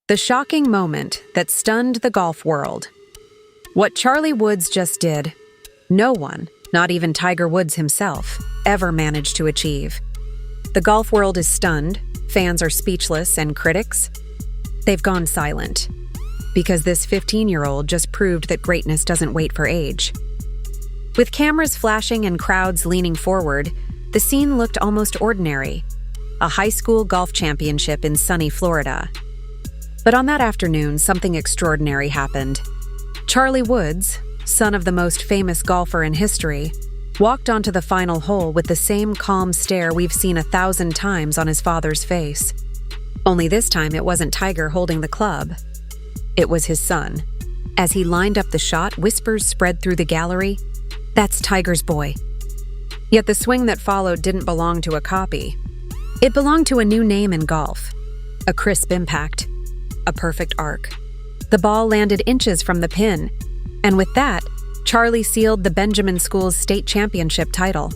The shocking moment that stunned the golf world. What Charlie Woods just did, no one, not even Tiger Woods himself, ever managed to achieve. The golf world is stunned, fans are speechless, and critics, they've gone silent. Because this 15-year-old just proved that greatness doesn't wait for age. With cameras flashing and crowds leaning forward, the scene looked almost ordinary. A high school golf championship in sunny Florida. But on that afternoon, something extraordinary happened. Charlie Woods, son of the most famous golfer in history, walked onto the final hole with the same calm stare we've seen 1,000 times on his father's face. Only this time it wasn't Tiger holding the club. It was his son. As he lined up the shot, whispers spread through the gallery, "That's Tiger's boy." Yet the swing that followed didn't belong to a copy. It belonged to a new name in golf. A crisp impact. A perfect arc. The ball landed inches from the pin, and with that, Charlie sealed the Benjamin School's state championship title.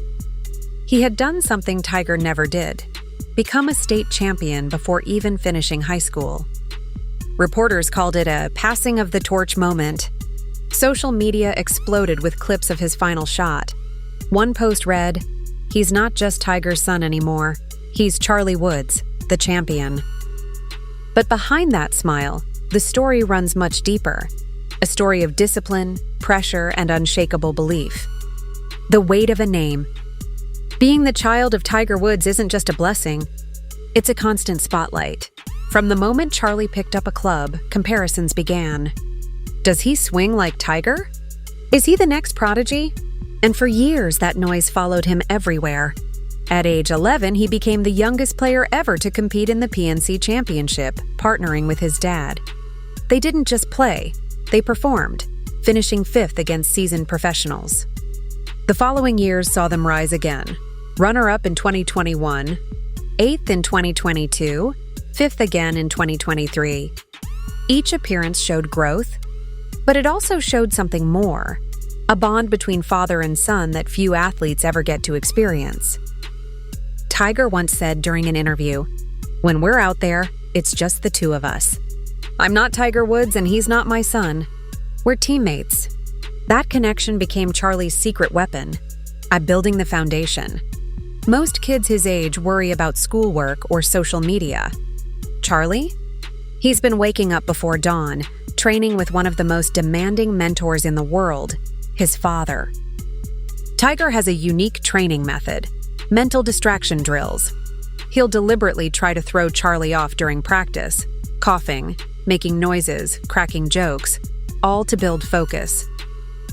He had done something Tiger never did, become a state champion before even finishing high school. Reporters called it a passing of the torch moment. Social media exploded with clips of his final shot. One post read, "He's not just Tiger's son anymore. He's Charlie Woods, the champion." But behind that smile, the story runs much deeper. A story of discipline, pressure, and unshakable belief. The weight of a name. Being the child of Tiger Woods isn't just a blessing, it's a constant spotlight. From the moment Charlie picked up a club, comparisons began. Does he swing like Tiger? Is he the next prodigy? And for years, that noise followed him everywhere. At age 11, he became the youngest player ever to compete in the PNC Championship, partnering with his dad. They didn't just play, they performed, finishing 5th against seasoned professionals. The following years saw them rise again. Runner-up in 2021, 8th in 2022, 5th again in 2023. Each appearance showed growth, but it also showed something more, a bond between father and son that few athletes ever get to experience. Tiger once said during an interview, "When we're out there, it's just the two of us. I'm not Tiger Woods and he's not my son. We're teammates." That connection became Charlie's secret weapon, at building the foundation. Most kids his age worry about schoolwork or social media. Charlie? He's been waking up before dawn, training with one of the most demanding mentors in the world, his father. Tiger has a unique training method, mental distraction drills. He'll deliberately try to throw Charlie off during practice, coughing, making noises, cracking jokes, all to build focus.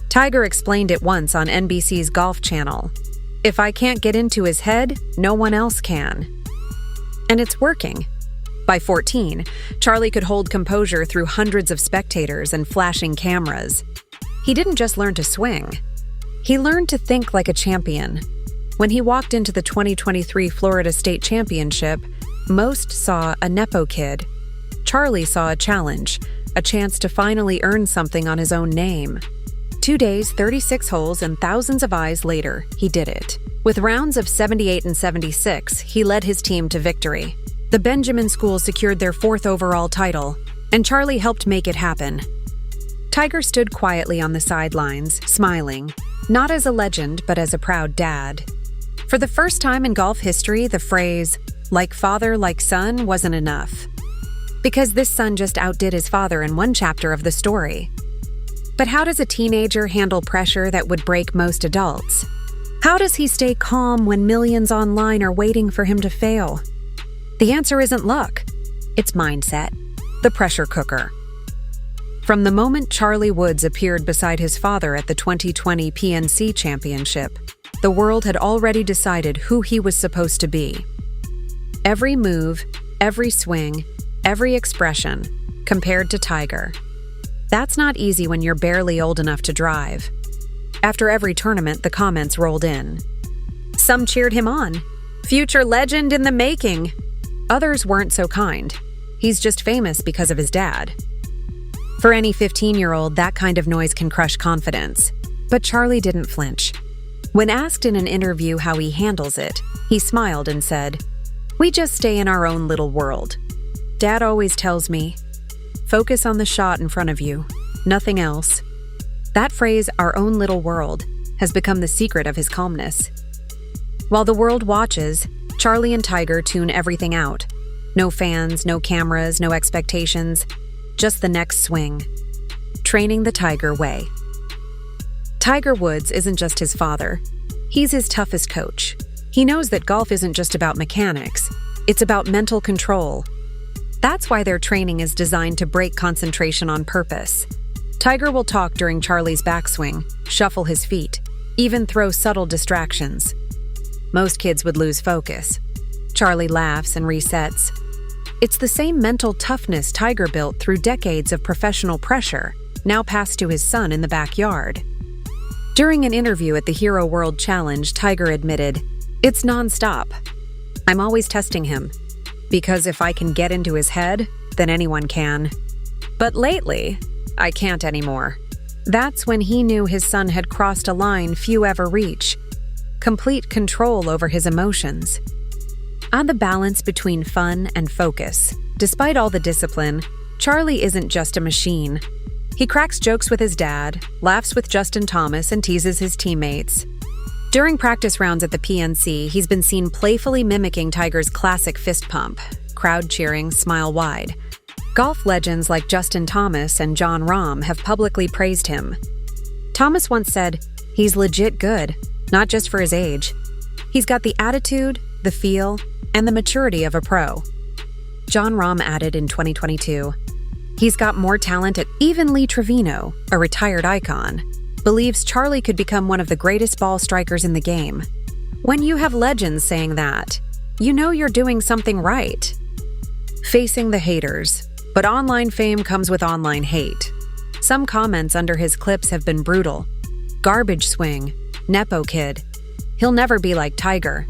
Tiger explained it once on NBC's Golf Channel. "If I can't get into his head, no one else can." And it's working. By 14, Charlie could hold composure through hundreds of spectators and flashing cameras. He didn't just learn to swing. He learned to think like a champion. When he walked into the 2023 Florida State Championship, most saw a Nepo kid. Charlie saw a challenge, a chance to finally earn something on his own name. 2 days, 36 holes, and thousands of eyes later, he did it. With rounds of 78 and 76, he led his team to victory. The Benjamin School secured their 4th overall title, and Charlie helped make it happen. Tiger stood quietly on the sidelines, smiling, not as a legend, but as a proud dad. For the first time in golf history, the phrase, "like father, like son," wasn't enough. Because this son just outdid his father in one chapter of the story. But how does a teenager handle pressure that would break most adults? How does he stay calm when millions online are waiting for him to fail? The answer isn't luck. It's mindset. The pressure cooker. From the moment Charlie Woods appeared beside his father at the 2020 PNC Championship, the world had already decided who he was supposed to be. Every move, every swing, every expression, compared to Tiger. That's not easy when you're barely old enough to drive. After every tournament, the comments rolled in. Some cheered him on. "Future legend in the making." Others weren't so kind. "He's just famous because of his dad." For any 15-year-old, that kind of noise can crush confidence. But Charlie didn't flinch. When asked in an interview how he handles it, he smiled and said, "We just stay in our own little world. Dad always tells me, Focus on the shot in front of you, nothing else. That phrase, our own little world, has become the secret of his calmness. While the world watches, Charlie and Tiger tune everything out. No fans, no cameras, no expectations, just the next swing. Training the Tiger way. Tiger Woods isn't just his father. He's his toughest coach. He knows that golf isn't just about mechanics. It's about mental control. That's why their training is designed to break concentration on purpose. Tiger will talk during Charlie's backswing, shuffle his feet, even throw subtle distractions. Most kids would lose focus. Charlie laughs and resets. It's the same mental toughness Tiger built through decades of professional pressure, now passed to his son in the backyard. During an interview at the Hero World Challenge, Tiger admitted, "It's nonstop. I'm always testing him, because if I can get into his head, then anyone can. But lately, I can't anymore." That's when he knew his son had crossed a line few ever reach: complete control over his emotions. On the balance between fun and focus. Despite all the discipline, Charlie isn't just a machine. He cracks jokes with his dad, laughs with Justin Thomas, and teases his teammates. During practice rounds at the PNC, he's been seen playfully mimicking Tiger's classic fist pump, crowd cheering, smile wide. Golf legends like Justin Thomas and Jon Rahm have publicly praised him. Thomas once said, "He's legit good, not just for his age. He's got the attitude, the feel, and the maturity of a pro." Jon Rahm added in 2022, "He's got more talent at..." Even Lee Trevino, a retired icon, believes Charlie could become one of the greatest ball strikers in the game. When you have legends saying that, you know you're doing something right. Facing the haters. But online fame comes with online hate. Some comments under his clips have been brutal. "Garbage swing," "Nepo kid," "He'll never be like Tiger."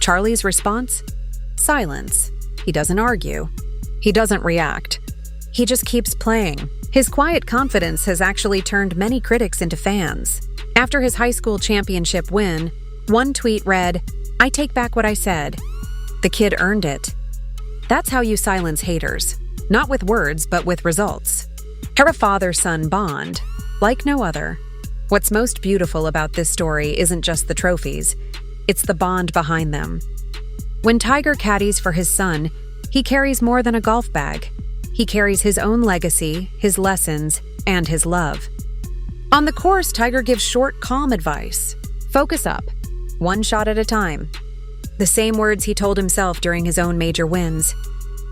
Charlie's response? Silence. He doesn't argue. He doesn't react. He just keeps playing. His quiet confidence has actually turned many critics into fans. After his high school championship win, one tweet read, "I take back what I said. The kid earned it." That's how you silence haters. Not with words, but with results. They're a father-son bond, like no other. What's most beautiful about this story isn't just the trophies, it's the bond behind them. When Tiger caddies for his son, he carries more than a golf bag. He carries his own legacy, his lessons, and his love. On the course, Tiger gives short, calm advice. Focus up, one shot at a time. The same words he told himself during his own major wins.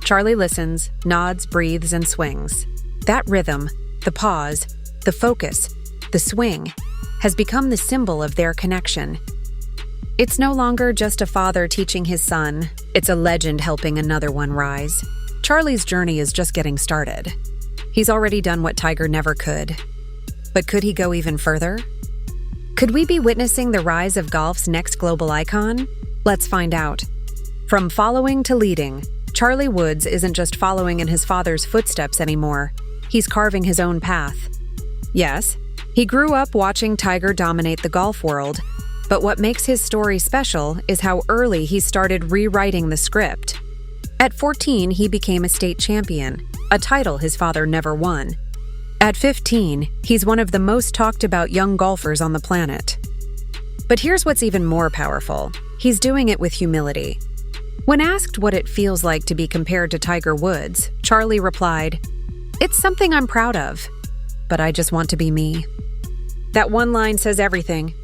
Charlie listens, nods, breathes, and swings. That rhythm, the pause, the focus, the swing, has become the symbol of their connection. It's no longer just a father teaching his son, it's a legend helping another one rise. Charlie's journey is just getting started. He's already done what Tiger never could. But could he go even further? Could we be witnessing the rise of golf's next global icon? Let's find out. From following to leading, Charlie Woods isn't just following in his father's footsteps anymore. He's carving his own path. Yes, he grew up watching Tiger dominate the golf world, but what makes his story special is how early he started rewriting the script. At 14, he became a state champion, a title his father never won. At 15, he's one of the most talked about young golfers on the planet. But here's what's even more powerful. He's doing it with humility. When asked what it feels like to be compared to Tiger Woods, Charlie replied, "It's something I'm proud of, but I just want to be me." That one line says everything.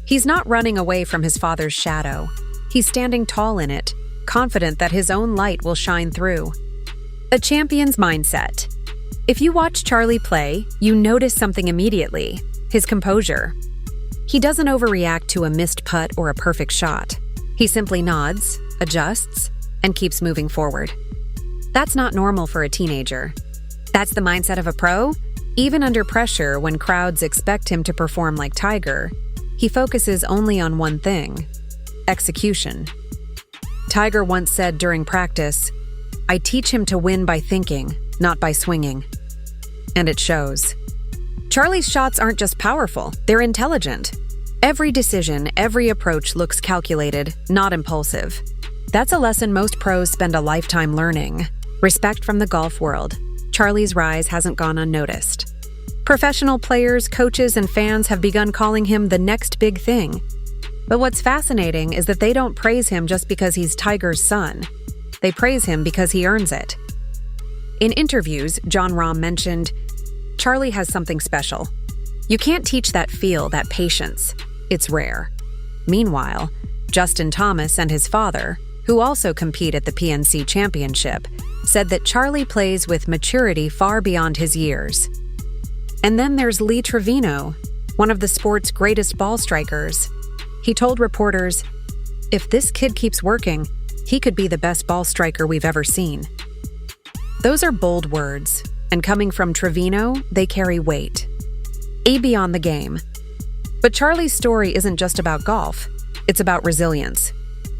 He's not running away from his father's shadow. He's standing tall in it, confident that his own light will shine through. A champion's mindset. If you watch Charlie play, you notice something immediately: his composure. He doesn't overreact to a missed putt or a perfect shot. He simply nods, adjusts, and keeps moving forward. That's not normal for a teenager. That's the mindset of a pro. Even under pressure, when crowds expect him to perform like Tiger, he focuses only on one thing: execution. Tiger once said during practice, "I teach him to win by thinking, not by swinging." And it shows. Charlie's shots aren't just powerful, they're intelligent. Every decision, every approach looks calculated, not impulsive. That's a lesson most pros spend a lifetime learning. Respect from the golf world. Charlie's rise hasn't gone unnoticed. Professional players, coaches, and fans have begun calling him the next big thing. But what's fascinating is that they don't praise him just because he's Tiger's son. They praise him because he earns it. In interviews, Jon Rahm mentioned, "Charlie has something special. You can't teach that feel, that patience. It's rare." Meanwhile, Justin Thomas and his father, who also compete at the PNC Championship, said that Charlie plays with maturity far beyond his years. And then there's Lee Trevino, one of the sport's greatest ball strikers. He told reporters, "If this kid keeps working, he could be the best ball striker we've ever seen." Those are bold words, and coming from Trevino, they carry weight. Beyond the game. But Charlie's story isn't just about golf. It's about resilience.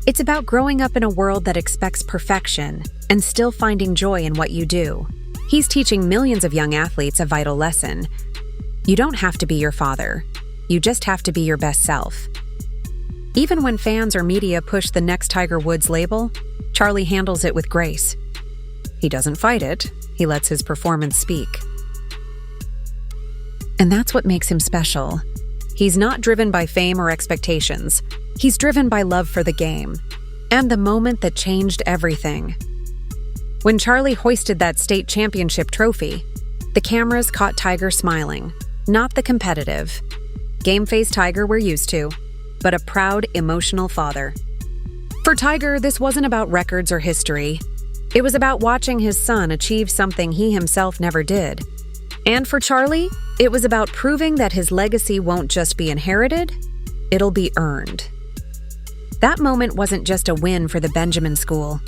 It's about growing up in a world that expects perfection and still finding joy in what you do. He's teaching millions of young athletes a vital lesson. You don't have to be your father. You just have to be your best self. Even when fans or media push the next Tiger Woods label, Charlie handles it with grace. He doesn't fight it. He lets his performance speak. And that's what makes him special. He's not driven by fame or expectations. He's driven by love for the game and the moment that changed everything. When Charlie hoisted that state championship trophy, the cameras caught Tiger smiling, not the competitive, game-faced Tiger we're used to, but a proud, emotional father. For Tiger, this wasn't about records or history. It was about watching his son achieve something he himself never did. And for Charlie, it was about proving that his legacy won't just be inherited, it'll be earned. That moment wasn't just a win for the Benjamin School.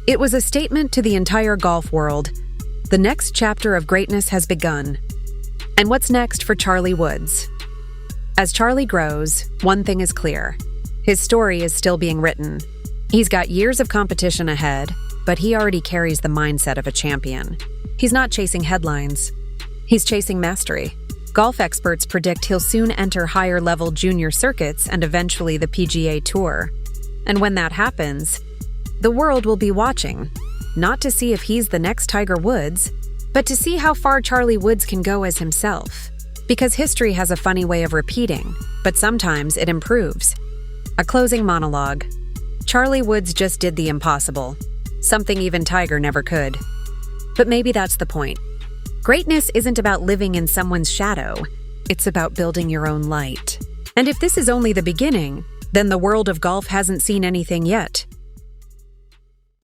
It was a statement to the entire golf world. The next chapter of greatness has begun. And what's next for Charlie Woods? As Charlie grows, one thing is clear. His story is still being written. He's got years of competition ahead, but he already carries the mindset of a champion. He's not chasing headlines. He's chasing mastery. Golf experts predict he'll soon enter higher-level junior circuits and eventually the PGA Tour. And when that happens, the world will be watching, not to see if he's the next Tiger Woods, but to see how far Charlie Woods can go as himself. Because history has a funny way of repeating, but sometimes it improves. A closing monologue. Charlie Woods just did the impossible, something even Tiger never could. But maybe that's the point. Greatness isn't about living in someone's shadow, it's about building your own light. And if this is only the beginning, then the world of golf hasn't seen anything yet.